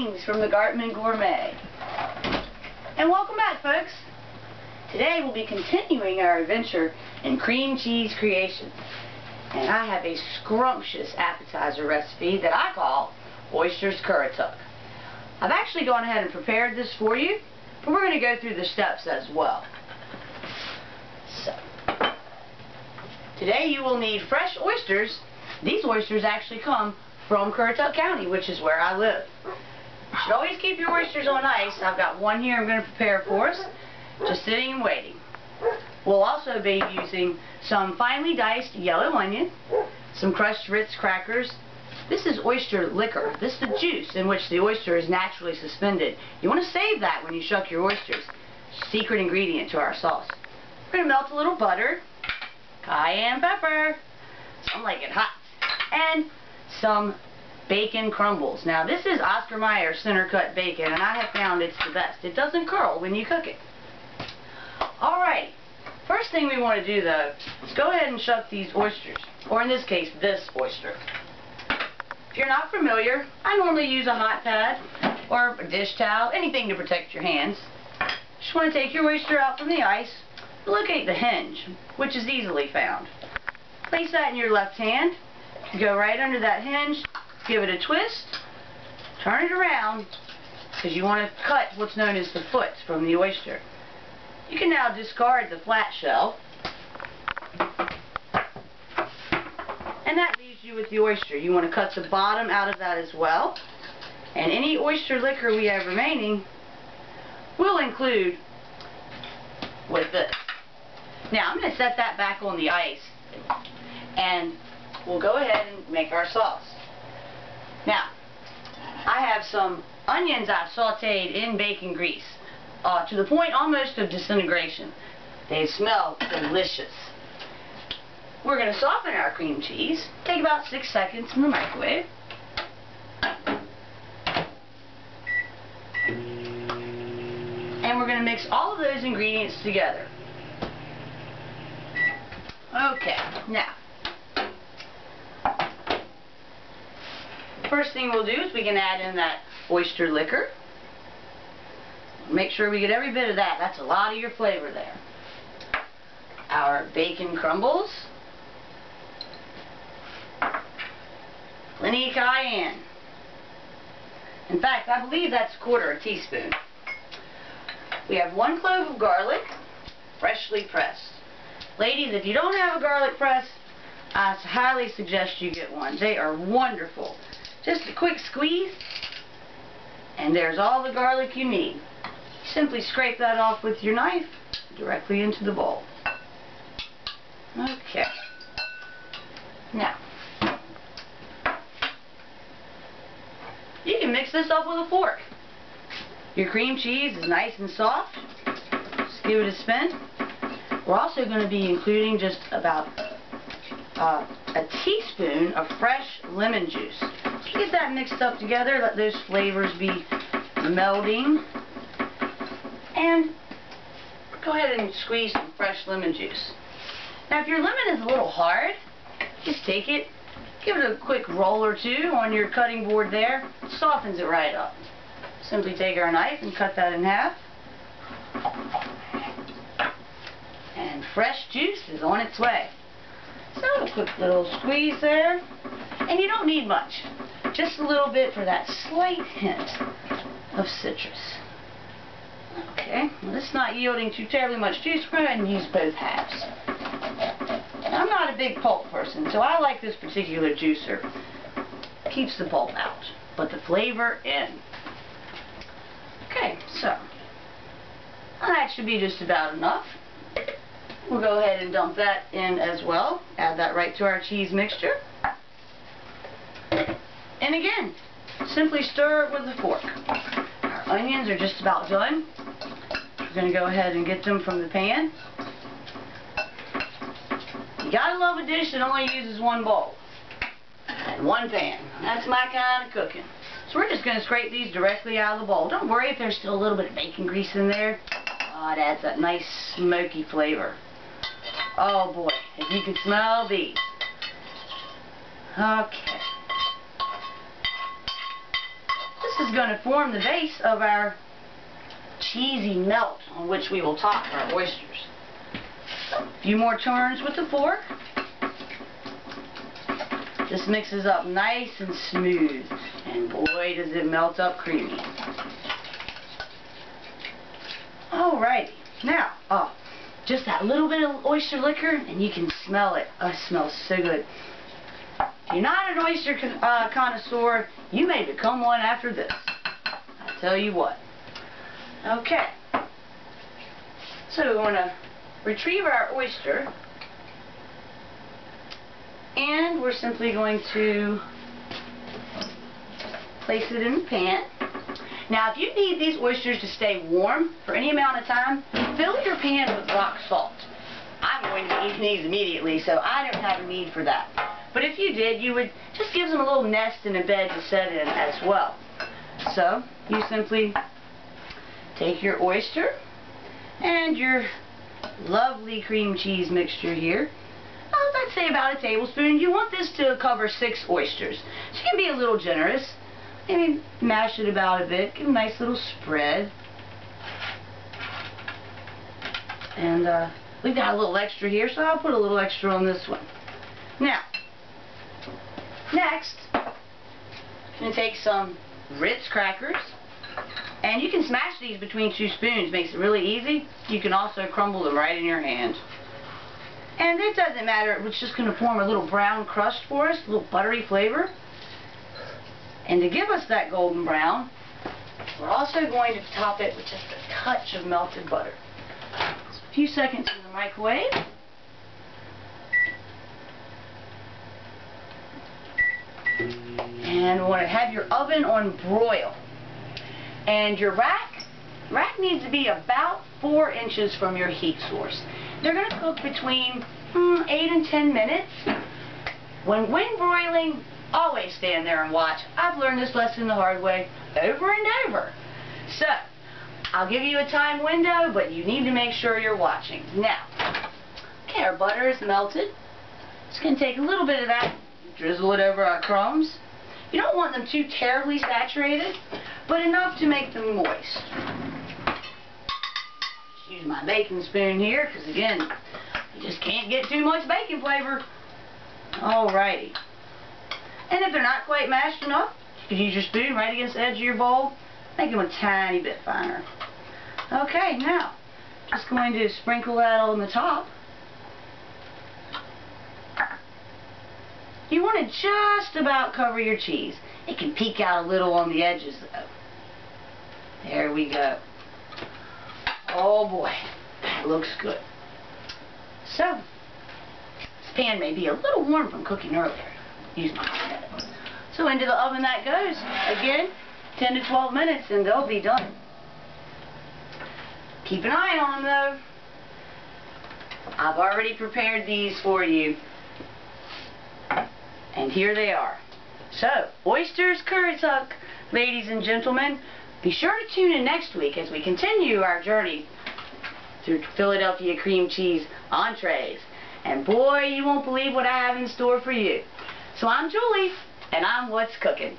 Greetings from the Gartman Gourmet. And welcome back, folks. Today we'll be continuing our adventure in cream cheese creation. And I have a scrumptious appetizer recipe that I call Oysters Currituck. I've actually gone ahead and prepared this for you, but we're going to go through the steps as well. So, today you will need fresh oysters. These oysters actually come from Currituck County, which is where I live. You should always keep your oysters on ice. I've got one here I'm going to prepare for us, just sitting and waiting. We'll also be using some finely diced yellow onion, some crushed Ritz crackers. This is oyster liquor. This is the juice in which the oyster is naturally suspended. You want to save that when you shuck your oysters. Secret ingredient to our sauce. We're going to melt a little butter, cayenne pepper, some like it hot, and some bacon crumbles. Now this is Oscar Mayer center cut bacon, and I have found it's the best. It doesn't curl when you cook it. Alright, first thing we want to do though is go ahead and shuck these oysters, or in this case this oyster. If you're not familiar, I normally use a hot pad or a dish towel, anything to protect your hands. Just want to take your oyster out from the ice, locate the hinge, which is easily found. Place that in your left hand, go right under that hinge, give it a twist, turn it around, because you want to cut what's known as the foot from the oyster. You can now discard the flat shell, and that leaves you with the oyster. You want to cut the bottom out of that as well, and any oyster liquor we have remaining we'll include with this. Now I'm going to set that back on the ice, and we'll go ahead and make our sauce. Now, I have some onions I've sauteed in bacon grease to the point almost of disintegration. They smell delicious. We're going to soften our cream cheese. Take about 6 seconds in the microwave. And we're going to mix all of those ingredients together. Okay, now, first thing we'll do is we can add in that oyster liquor. Make sure we get every bit of that. That's a lot of your flavor there. Our bacon crumbles. Plenty of cayenne. In fact, I believe that's a quarter teaspoon. We have 1 clove of garlic, freshly pressed. Ladies, if you don't have a garlic press, I highly suggest you get one. They are wonderful. Just a quick squeeze, and there's all the garlic you need. Simply scrape that off with your knife directly into the bowl. Okay. Now, you can mix this up with a fork. Your cream cheese is nice and soft. Just give it a spin. We're also going to be including just about a teaspoon of fresh lemon juice. Get that mixed up together, let those flavors be melding, and go ahead and squeeze some fresh lemon juice. Now if your lemon is a little hard, just take it, give it a quick roll or two on your cutting board there, it softens it right up. Simply take our knife and cut that in half. And fresh juice is on its way. So a quick little squeeze there, and you don't need much. Just a little bit for that slight hint of citrus. Okay, well, this is not yielding too terribly much juice. We're going to go ahead and use both halves. Now, I'm not a big pulp person, so I like this particular juicer. Keeps the pulp out, but the flavor in. Okay, so that should be just about enough. We'll go ahead and dump that in as well. Add that right to our cheese mixture. And again, simply stir it with a fork. Our onions are just about done. We're going to go ahead and get them from the pan. You gotta love a dish that only uses 1 bowl and 1 pan. That's my kind of cooking. So we're just going to scrape these directly out of the bowl. Don't worry if there's still a little bit of bacon grease in there. Oh, it adds that nice smoky flavor. Oh boy, if you can smell these. Okay. is going to form the base of our cheesy melt on which we will top our oysters. A few more turns with the fork. This mixes up nice and smooth, and boy does it melt up creamy. Alrighty, now, just that little bit of oyster liquor and you can smell it. Oh, it smells so good. If you're not an oyster connoisseur, you may become one after this. I'll tell you what. Okay, so we want to retrieve our oyster, and we're simply going to place it in the pan. Now, if you need these oysters to stay warm for any amount of time, fill your pan with rock salt. I'm going to eat these immediately, so I don't have a need for that. But if you did, you would just give them a little nest and a bed to set in as well. So, you simply take your oyster and your lovely cream cheese mixture here. I'd say about a tablespoon. You want this to cover 6 oysters. So you can be a little generous. Maybe mash it about a bit. Give a nice little spread. And we've got a little extra here, so I'll put a little extra on this one. Now, next, I'm going to take some Ritz crackers. And you can smash these between 2 spoons. Makes it really easy. You can also crumble them right in your hand. And it doesn't matter. It's just going to form a little brown crust for us, a little buttery flavor. And to give us that golden brown, we're also going to top it with just a touch of melted butter. So a few seconds in the microwave. And we want to have your oven on broil. And your rack needs to be about 4 inches from your heat source. They're going to cook between 8 and 10 minutes. When broiling, always stand there and watch. I've learned this lesson the hard way over and over. So, I'll give you a time window, but you need to make sure you're watching. Now, okay, our butter is melted. Just going to take a little bit of that, drizzle it over our crumbs. You don't want them too terribly saturated, but enough to make them moist. Just use my baking spoon here, because again, you just can't get too much bacon flavor. Alrighty. And if they're not quite mashed enough, you can use your spoon right against the edge of your bowl. Make them a tiny bit finer. Okay, now, just going to sprinkle that on the top. You want to just about cover your cheese. It can peek out a little on the edges though. There we go. Oh boy, that looks good. So, this pan may be a little warm from cooking earlier. Use my hand. So into the oven that goes. Again, 10 to 12 minutes and they'll be done. Keep an eye on them though. I've already prepared these for you. And here they are. So, Oysters Currituck, ladies and gentlemen. Be sure to tune in next week as we continue our journey through Philadelphia cream cheese entrees. And boy, you won't believe what I have in store for you. So I'm Julie, and I'm What's Cooking.